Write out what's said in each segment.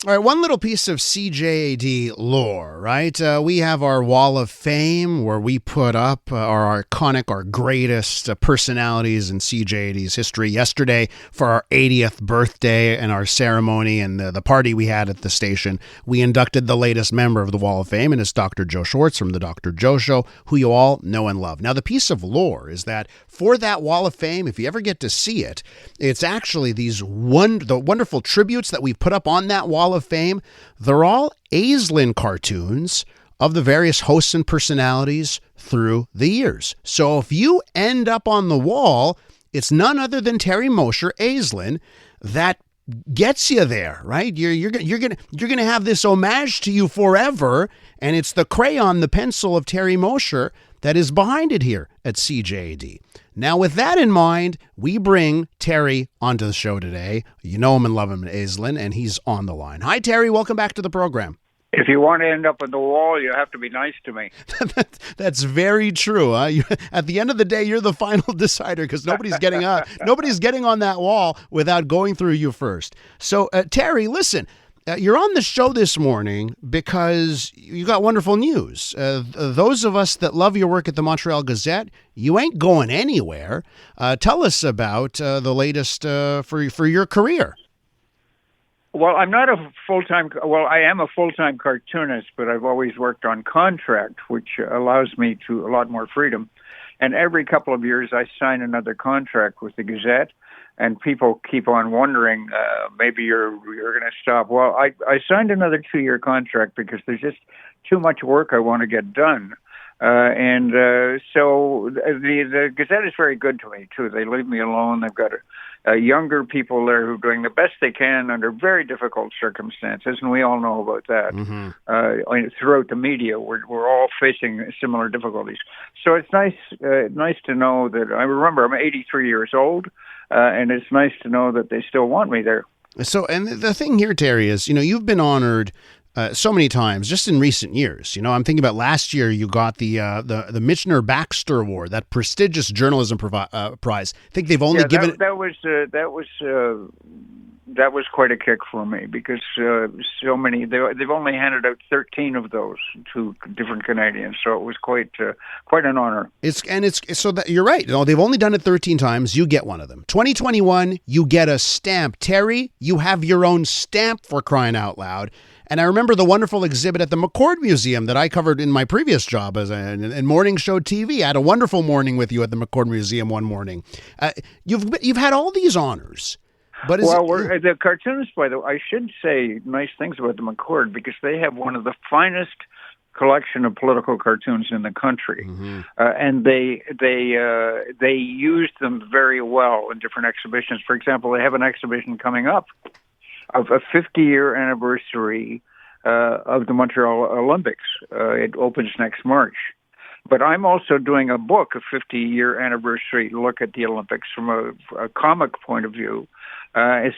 All right, one little piece of CJAD lore, right? We have our Wall of Fame where we put up our iconic, our greatest personalities in CJAD's history. Yesterday, for our 80th birthday and our ceremony and the party we had at the station, we inducted the latest member of the Wall of Fame, and it's Dr. Joe Schwartz from the Dr. Joe Show, who you all know and love. Now, the piece of lore is that for that Wall of Fame, if you ever get to see it, it's actually the wonderful tributes that we put up on that Wall of Fame. They're all Aislin cartoons of the various hosts and personalities through the years. So if you end up on the wall, it's none other than Terry Mosher, Aislin, that gets you there, right? You're gonna have this homage to you forever, and it's the crayon, the pencil of Terry Mosher that is behind it here at CJAD. Now, with that in mind, we bring Terry onto the show today. You know him and love him, Aislin, and he's on the line. Hi, Terry. Welcome back to the program. If you want to end up on the wall, you have to be nice to me. That's very true. At the end of the day, you're the final decider because nobody's getting on that wall without going through you first. So, Terry, listen. You're on the show this morning because you got wonderful news. Those of us that love your work at the Montreal Gazette, you ain't going anywhere. Tell us about the latest for your career. Well, I'm not a full-time. Well, I am a full-time cartoonist, but I've always worked on contract, which allows me to a lot more freedom. And every couple of years, I sign another contract with the Gazette. And people keep on wondering, maybe you're going to stop. Well, I signed another 2-year contract because there's just too much work I want to get done. So the Gazette is very good to me, too. They leave me alone. They've got younger people there who are doing the best they can under very difficult circumstances, and we all know about that. Mm-hmm. Throughout the media, we're all facing similar difficulties. So it's nice to know that. I remember I'm 83 years old. And it's nice to know that they still want me there. So, and the thing here, Terry, is, you've been honored so many times just in recent years. I'm thinking about last year, you got the Michener Baxter Award, that prestigious journalism prize. I think they've only given it. That was quite a kick for me because so many they've only handed out 13 of those to different Canadians, so it was quite an honor. It's so that you're right. They've only done it 13 times. You get one of them. 2021, you get a stamp. Terry, you have your own stamp, for crying out loud. And I remember the wonderful exhibit at the McCord Museum that I covered in my previous job in morning show TV. I had a wonderful morning with you at the McCord Museum one morning. You've had all these honors. But the cartoonists, by the way, I should say nice things about the McCord because they have one of the finest collection of political cartoons in the country, mm-hmm. And they use them very well in different exhibitions. For example, they have an exhibition coming up of a 50-year anniversary of the Montreal Olympics. It opens next March. But I'm also doing a book, a 50-year anniversary look at the Olympics from a comic point of view.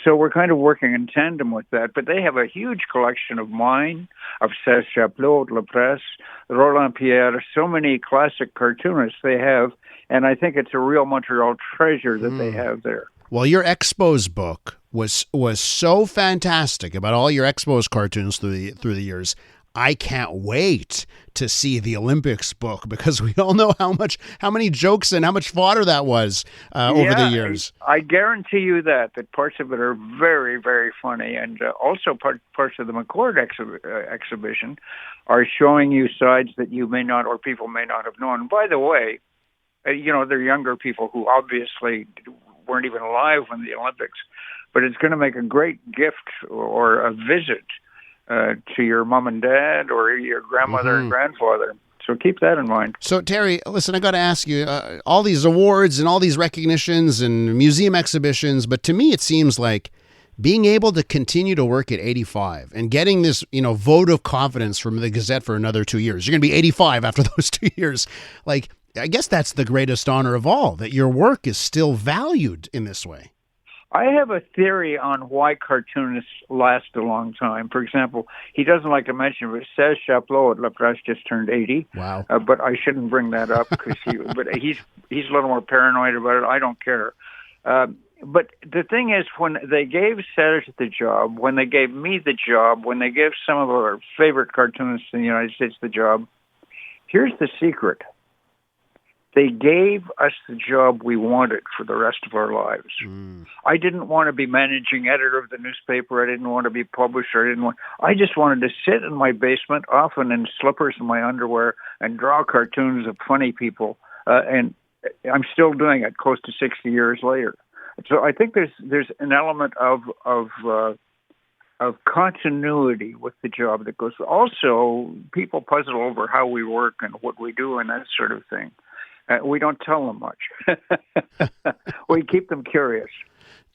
So we're kind of working in tandem with that. But they have a huge collection of mine, of Serge Chaplot, La Presse, Roland Pierre, so many classic cartoonists they have. And I think it's a real Montreal treasure that they have there. Well, your Expos book was so fantastic about all your Expos cartoons through the years. I can't wait to see the Olympics book because we all know how many jokes and how much fodder that was over the years. I guarantee you that parts of it are very, very funny, and also parts of the McCord exhibition are showing you sides that you may not, or people may not have known. By the way, they're younger people who obviously weren't even alive when the Olympics, but it's going to make a great gift or a visit to your mom and dad or your grandmother mm-hmm. and grandfather. So keep that in mind. So, Terry, listen, I got to ask you, all these awards and all these recognitions and museum exhibitions, but to me it seems like being able to continue to work at 85 and getting this, vote of confidence from the Gazette for another 2 years. You're going to be 85 after those 2 years. Like, I guess that's the greatest honor of all, that your work is still valued in this way. I have a theory on why cartoonists last a long time. For example, he doesn't like to mention it, but Serge Chaplot at La Presse just turned 80. Wow. But I shouldn't bring that up because he's a little more paranoid about it. I don't care. But the thing is, when they gave Serge the job, when they gave me the job, when they gave some of our favorite cartoonists in the United States the job, here's the secret. They gave us the job we wanted for the rest of our lives. I didn't want to be managing editor of the newspaper. I didn't want to be publisher. I just wanted to sit in my basement, often in slippers and my underwear, and draw cartoons of funny people. And I'm still doing it close to 60 years later. So I think there's an element of continuity with the job that goes. Also, people puzzle over how we work and what we do and that sort of thing. We don't tell them much. We keep them curious.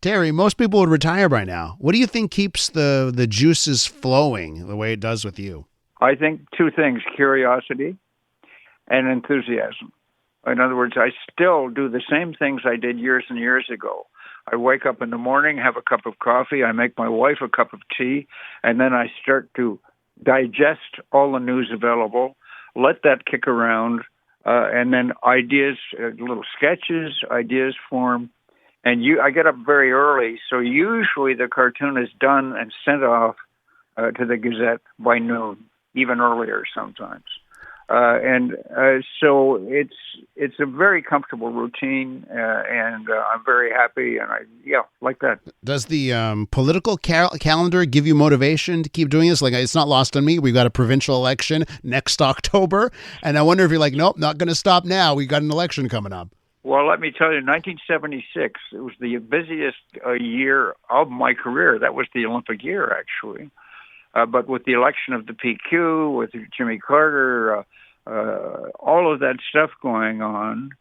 Terry, most people would retire by now. What do you think keeps the juices flowing the way it does with you? I think two things: curiosity and enthusiasm. In other words, I still do the same things I did years and years ago. I wake up in the morning, have a cup of coffee, I make my wife a cup of tea, and then I start to digest all the news available, let that kick around, and then ideas, little sketches, ideas form. And I get up very early, so usually the cartoon is done and sent off to the Gazette by noon, even earlier sometimes. So it's a very comfortable routine, and I'm very happy, and I like that. Does the political calendar give you motivation to keep doing this? Like, it's not lost on me. We've got a provincial election next October, and I wonder if you're like, nope, not going to stop now. We've got an election coming up. Well, let me tell you, 1976, it was the busiest year of my career. That was the Olympic year, actually. But with the election of the PQ, with Jimmy Carter, all of that stuff going on,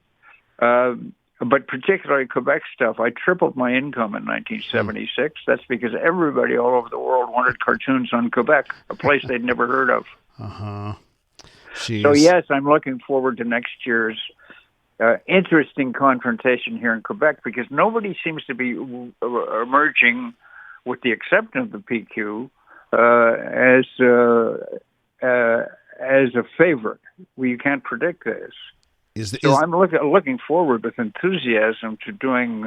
but particularly Quebec stuff, I tripled my income in 1976. That's because everybody all over the world wanted cartoons on Quebec, a place they'd never heard of. So, yes, I'm looking forward to next year's interesting confrontation here in Quebec, because nobody seems to be emerging, with the exception of the PQ, as a favorite. You can't predict this. So I'm looking forward with enthusiasm to doing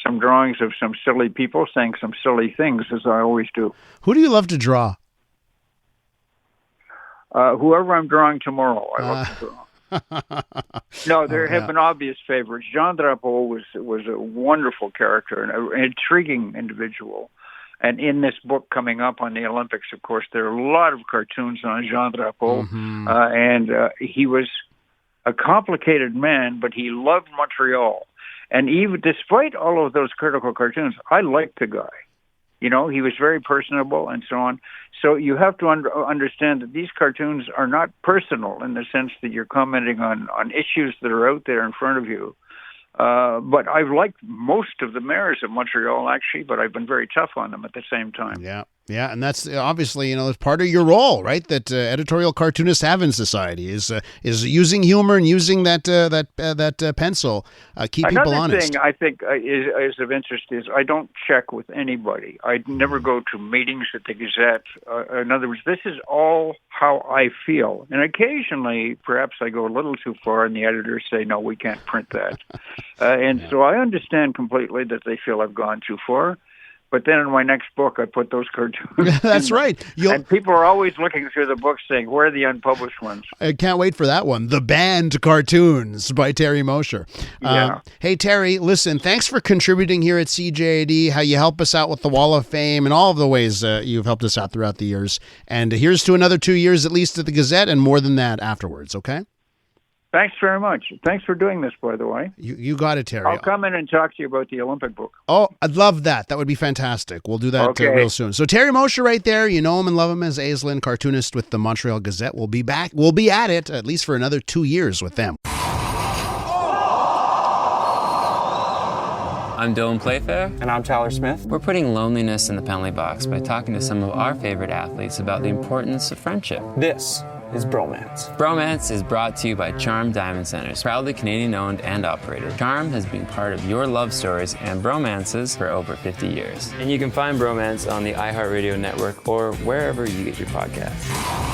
some drawings of some silly people saying some silly things, as I always do. Who do you love to draw? Whoever I'm drawing tomorrow, I love to draw. No, there have been obvious favorites. Jean Drapeau was a wonderful character and an intriguing individual. And in this book coming up on the Olympics, of course, there are a lot of cartoons on Jean Drapeau. And he was a complicated man, but he loved Montreal. And even despite all of those critical cartoons, I liked the guy. You know, he was very personable and so on. So you have to understand that these cartoons are not personal in the sense that you're commenting on issues that are out there in front of you. But I've liked most of the mayors of Montreal, actually, but I've been very tough on them at the same time. Yeah, and that's obviously, it's part of your role, right? That editorial cartoonists have in society is using humor and using that pencil, keep people honest. Another thing I think is of interest is I don't check with anybody. I never go to meetings at the Gazette. In other words, this is all how I feel. And occasionally, perhaps I go a little too far, and the editors say, no, we can't print that. So I understand completely that they feel I've gone too far. But then in my next book, I put those cartoons. That's right. And people are always looking through the book saying, where are the unpublished ones? I can't wait for that one. The Banned Cartoons by Terry Mosher. Hey, Terry, listen, thanks for contributing here at CJAD, how you help us out with the Wall of Fame and all of the ways you've helped us out throughout the years. And here's to another 2 years at least at the Gazette and more than that afterwards, okay? Thanks very much. Thanks for doing this, by the way. You got it, Terry. I'll come in and talk to you about the Olympic book. Oh, I'd love that. That would be fantastic. We'll do that real soon. So Terry Mosher right there. You know him and love him as Aislin, cartoonist with the Montreal Gazette. We'll be back. We'll be at it at least for another 2 years with them. I'm Dylan Playfair. And I'm Tyler Smith. We're putting loneliness in the penalty box by talking to some of our favorite athletes about the importance of friendship. This is Bromance. Bromance is brought to you by Charm Diamond Centers, proudly Canadian-owned and operated. Charm has been part of your love stories and bromances for over 50 years. And you can find Bromance on the iHeartRadio network or wherever you get your podcasts.